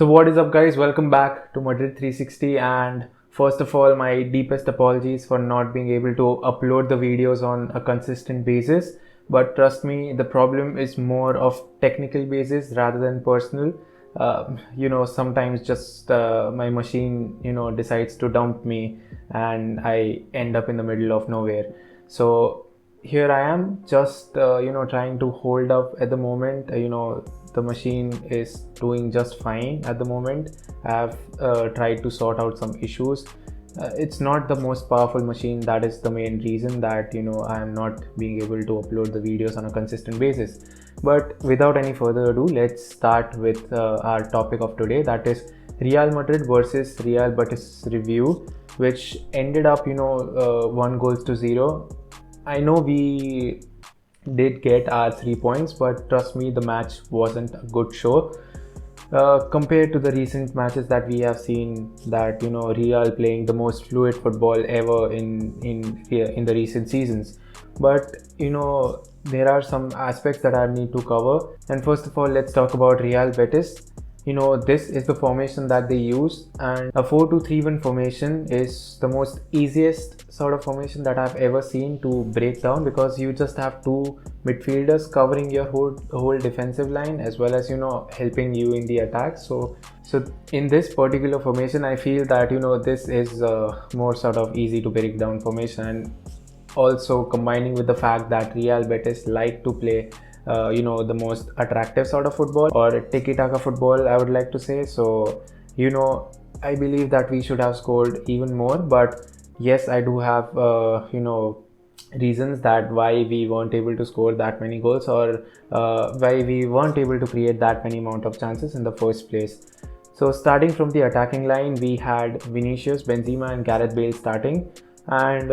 So what is up guys, welcome back to Madrid 360, and first of all my deepest apologies for not being able to upload the videos on a consistent basis, but trust me, the problem is more of technical basis rather than personal. Sometimes just my machine decides to dump me and I end up in the middle of nowhere. So here I am just trying to hold up at the moment. The machine is doing just fine at the moment. I have tried to sort out some issues. It's not the most powerful machine. That is the main reason that I am not being able to upload the videos on a consistent basis. But without any further ado, let's start with our topic of today, that is Real Madrid versus Real Betis review, which ended up 1-0. I know we did get our 3 points, but trust me, the match wasn't a good show compared to the recent matches that we have seen, that Real playing the most fluid football ever in the recent seasons. But there are some aspects that I need to cover, and first of all, let's talk about Real Betis. This is the formation that they use, and a 4-2-3-1 formation is the most easiest sort of formation that I've ever seen to break down, because you just have two midfielders covering your whole defensive line, as well as helping you in the attack. So in this particular formation, I feel that this is a more sort of easy to break down formation, and also combining with the fact that Real Betis like to play the most attractive sort of football, or tiki-taka football, I would like to say. So I believe that we should have scored even more, but yes, I do have reasons that why we weren't able to score that many goals, or why we weren't able to create that many amount of chances in the first place. So starting from the attacking line, we had Vinicius, Benzema and Gareth Bale starting, and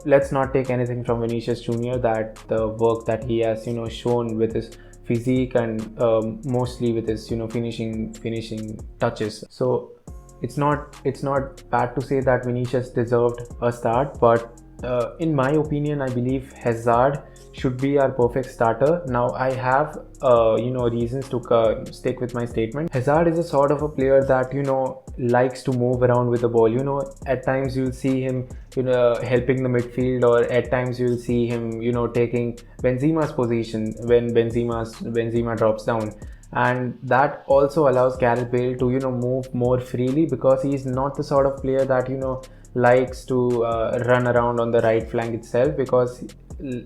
let's not take anything from Vinicius Jr., that the work that he has shown with his physique and mostly with his finishing touches. So it's not bad to say that Vinicius deserved a start, but in my opinion, I believe Hazard should be our perfect starter. Now I have reasons to stick with my statement. Hazard is a sort of a player that likes to move around with the ball. At times you'll see him helping the midfield, or at times you'll see him taking Benzema's position when Benzema drops down. And that also allows Gareth Bale to move more freely, because he's not the sort of player that likes to run around on the right flank itself, because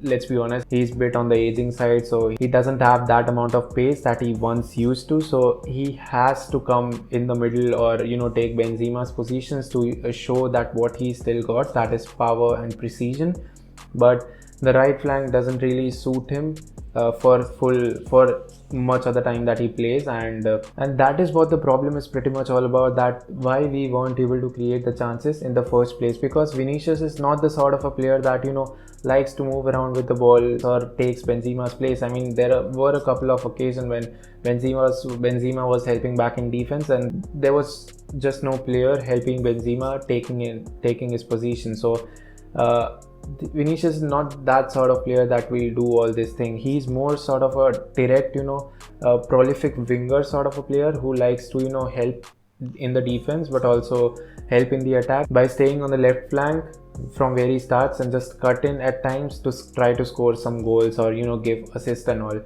let's be honest, he's a bit on the aging side, so he doesn't have that amount of pace that he once used to. So he has to come in the middle, or take Benzema's positions to show that what he still got, that is power and precision. But the right flank doesn't really suit him for much of the time that he plays, and that is what the problem is pretty much all about, that why we weren't able to create the chances in the first place, because Vinicius is not the sort of a player that likes to move around with the ball or takes Benzema's place. I mean, there were a couple of occasions when Benzema was helping back in defense, and there was just no player helping Benzema taking his position. So Vinicius is not that sort of player that will do all this thing. He's more sort of a direct, prolific winger sort of a player who likes to, help in the defense, but also help in the attack by staying on the left flank from where he starts and just cut in at times to try to score some goals, or give assist and all.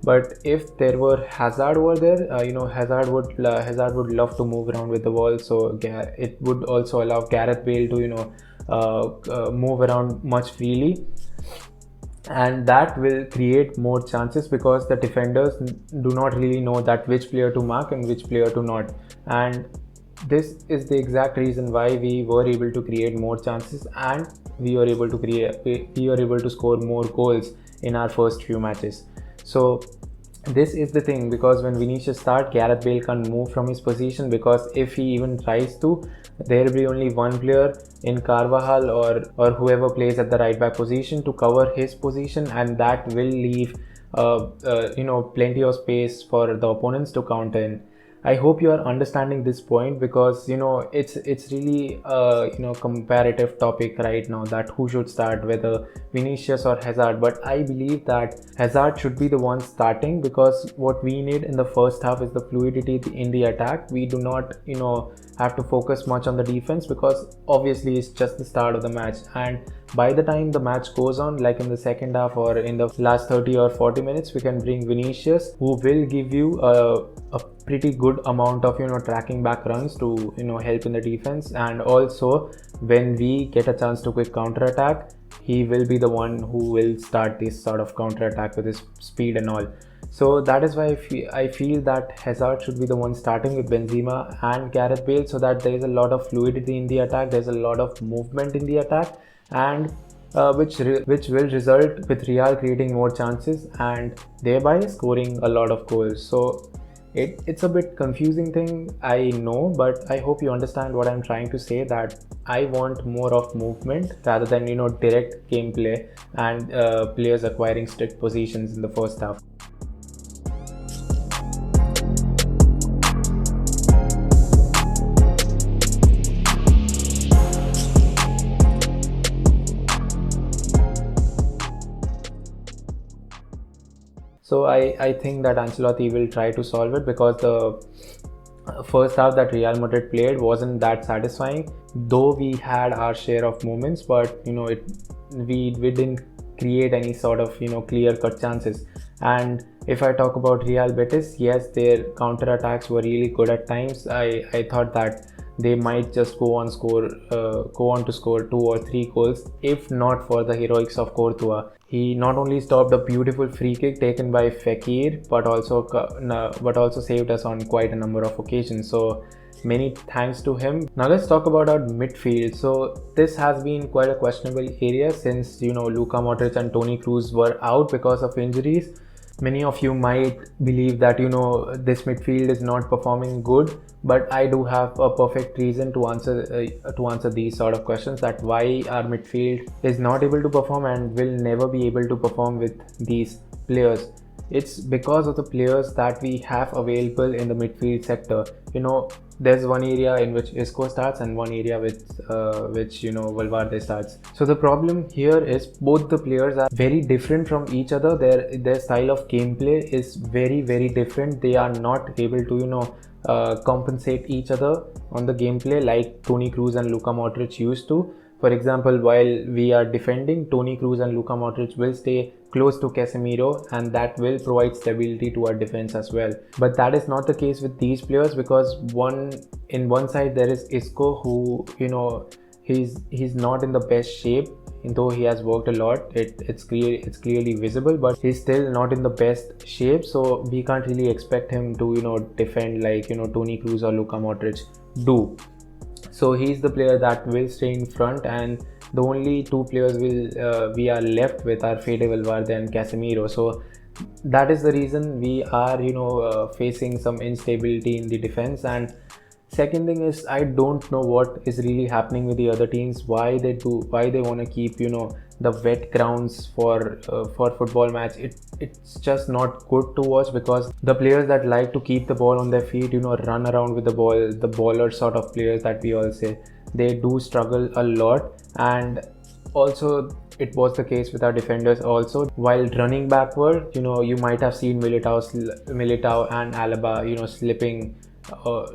But if there were Hazard over there, Hazard would love to move around with the ball. So it would also allow Gareth Bale to move around much freely, and that will create more chances, because the defenders do not really know that which player to mark and which player to not. And this is the exact reason why we were able to create more chances, and we were able to score more goals in our first few matches. So this is the thing, because when Vinicius starts, Gareth Bale can't move from his position, because if he even tries to, there will be only one player in Carvajal or whoever plays at the right back position to cover his position, and that will leave plenty of space for the opponents to counter in. I hope you are understanding this point, because it's really comparative topic right now, that who should start, whether Vinicius or Hazard. But I believe that Hazard should be the one starting, because what we need in the first half is the fluidity in the attack. We do not have to focus much on the defense, because obviously it's just the start of the match, and by the time the match goes on, like in the second half or in the last 30 or 40 minutes, we can bring Vinicius, who will give you a pretty good amount of tracking back runs to help in the defense. And also, when we get a chance to quick counter attack, he will be the one who will start this sort of counter attack with his speed and all. So that is why I feel that Hazard should be the one starting with Benzema and Gareth Bale, so that there is a lot of fluidity in the attack, there's a lot of movement in the attack, and which will result with Real creating more chances and thereby scoring a lot of goals. So it's a bit confusing thing, I know, but I hope you understand what I'm trying to say, that I want more of movement rather than direct gameplay and players acquiring strict positions in the first half. So I think that Ancelotti will try to solve it, because the first half that Real Madrid played wasn't that satisfying. Though we had our share of moments, but we didn't create any sort of clear-cut chances. And if I talk about Real Betis, yes, their counter attacks were really good at times. I thought that they might just go on to score 2 or 3 goals, if not for the heroics of Courtois. He not only stopped a beautiful free kick taken by Fekir, but also saved us on quite a number of occasions. So many thanks to him. Now let's talk about our midfield. So this has been quite a questionable area, since Luka Modric and Toni Kroos were out because of injuries. Many of you might believe that this midfield is not performing good, but I do have a perfect reason to answer these sort of questions, that why our midfield is not able to perform and will never be able to perform with these players. It's because of the players that we have available in the midfield sector. There's one area in which Isco starts and one area with which Valverde starts. So the problem here is both the players are very different from each other. Their style of gameplay is very, very different. They are not able to compensate each other on the gameplay like Toni Kroos and Luka Modric used to. For example, while we are defending, Toni Kroos and Luka Modric will stay close to Casemiro, and that will provide stability to our defense as well. But that is not the case with these players, because in one side there is Isco, who he's not in the best shape. Though he has worked a lot, it's clearly visible, but he's still not in the best shape. So we can't really expect him to defend like Toni Kroos or Luka Modric do. So he's the player that will stay in front, and the only two players we are left with are Fede Valverde and Casemiro. So that is the reason we are facing some instability in the defense. And second thing is, I don't know what is really happening with the other teams, why they want to keep the wet grounds for football match. It's just not good to watch, because the players that like to keep the ball on their feet, run around with the ball, the baller sort of players that we all say, they do struggle a lot. And also it was the case with our defenders also. While running backward, you might have seen Militao and Alaba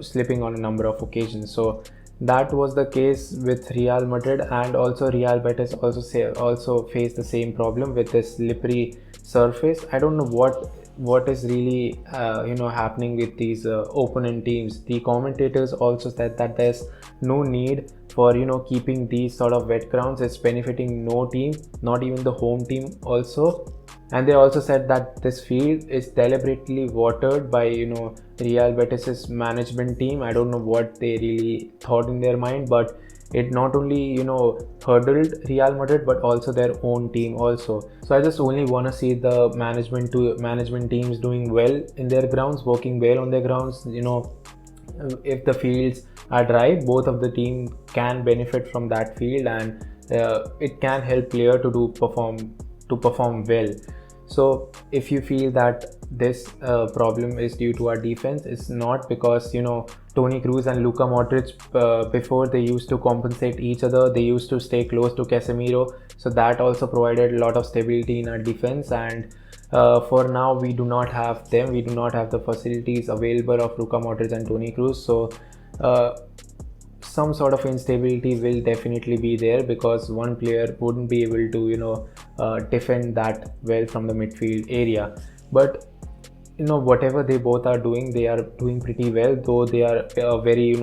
slipping on a number of occasions. So that was the case with Real Madrid, and also Real Betis also faced the same problem with this slippery surface. I don't know what is really happening with these opponent teams. The commentators also said that there's no need for keeping these sort of wet grounds. It's benefiting no team, not even the home team also. And they also said that this field is deliberately watered by Real Betis's management team. I don't know what they really thought in their mind, but it not only hurdled Real Madrid but also their own team also. So I just only want to see the management teams doing well in their grounds, working well on their grounds. If the fields are dry, both of the team can benefit from that field, and it can help player to perform well. So if you feel that this problem is due to our defense. It's not because Toni Kroos and Luka Modric before they used to compensate each other. They used to stay close to Casemiro, so that also provided a lot of stability in our defense. And for now, we do not have them. We do not have the facilities available of Luka Modric and Toni Kroos. So some sort of instability will definitely be there, because one player wouldn't be able to defend that well from the midfield area. But whatever they both are doing, they are doing pretty well, though they are very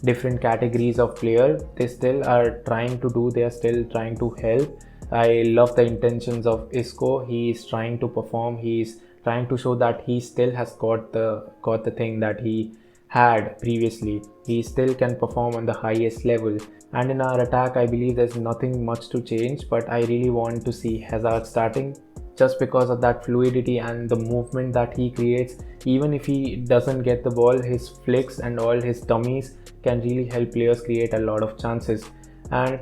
different categories of player. They still are trying to do, they are still trying to help. I love the intentions of Isco. He is trying to perform, he is trying to show that he still has got the thing that he had previously. He still can perform on the highest level. And in our attack, I believe there's nothing much to change, but I really want to see Hazard starting, just because of that fluidity and the movement that he creates. Even if he doesn't get the ball, his flicks and all his dummies can really help players create a lot of chances. And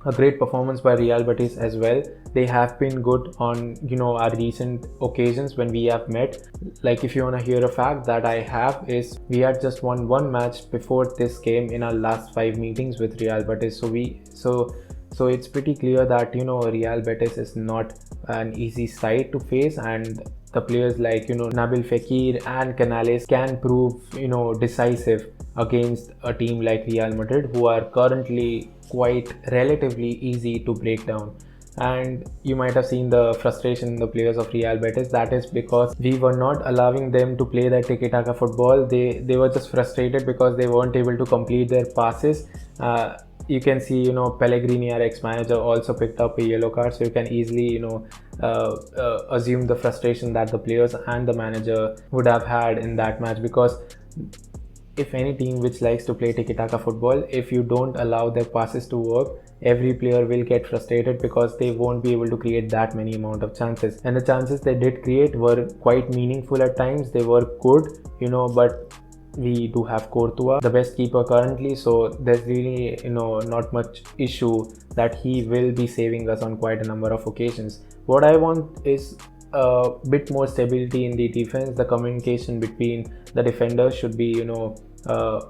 a great performance by Real Betis as well. They have been good on our recent occasions when we have met. Like, if you want to hear a fact that I have, is we had just won one match before this game in our last 5 meetings with Real Betis. So it's pretty clear that Real Betis is not an easy side to face, and the players like Nabil Fekir and Canales can prove decisive against a team like Real Madrid, who are currently quite relatively easy to break down. And you might have seen the frustration in the players of Real Betis. That is because we were not allowing them to play that tiki-taka football. They were just frustrated because they weren't able to complete their passes. You can see Pellegrini, our ex-manager, also picked up a yellow card, so you can easily assume the frustration that the players and the manager would have had in that match. Because if any team which likes to play tiki-taka football, if you don't allow their passes to work, every player will get frustrated, because they won't be able to create that many amount of chances. And the chances they did create were quite meaningful at times. They were good, but we do have Courtois, the best keeper currently, so there's really not much issue that he will be saving us on quite a number of occasions. What I want is a bit more stability in the defense. The communication between the defenders should be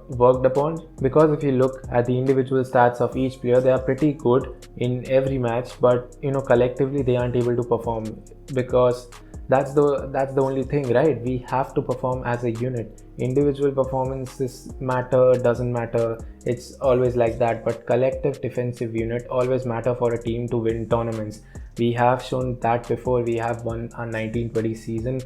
worked upon, because if you look at the individual stats of each player, they are pretty good in every match, but collectively they aren't able to perform, because that's the only thing, right? We have to perform as a unit. Individual performances doesn't matter, it's always like that, but collective defensive unit always matter for a team to win tournaments. We have shown that before. We have won our 1920 season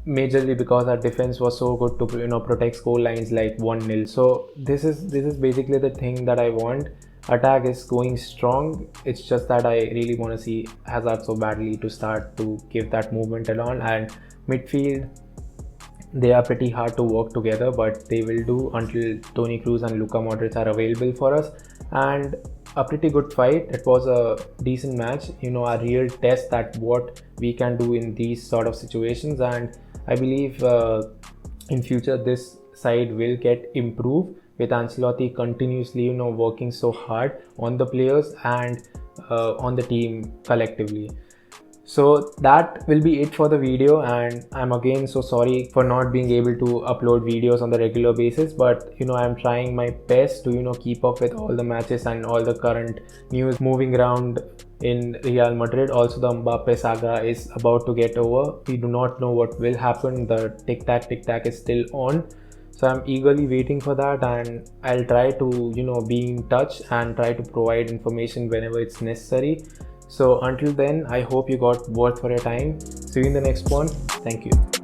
majorly because our defense was so good to protect score lines like 1-0. So this is basically the thing that I want. Attack is going strong. It's just that I really want to see Hazard so badly to start to give that movement along. And midfield, they are pretty hard to work together, but they will do until Toni Kroos and Luka Modric are available for us. And a pretty good fight. It was a decent match, a real test at what we can do in these sort of situations. And I believe in future this side will get improved, with Ancelotti continuously working so hard on the players and on the team collectively. So that will be it for the video, and I'm again so sorry for not being able to upload videos on the regular basis, but I'm trying my best to keep up with all the matches and all the current news moving around in Real Madrid. Also, the Mbappe saga is about to get over. We do not know what will happen. The tic-tac is still on. So I'm eagerly waiting for that, and I'll try to be in touch and try to provide information whenever it's necessary. So until then, I hope you got worth for your time. See you in the next one. Thank you.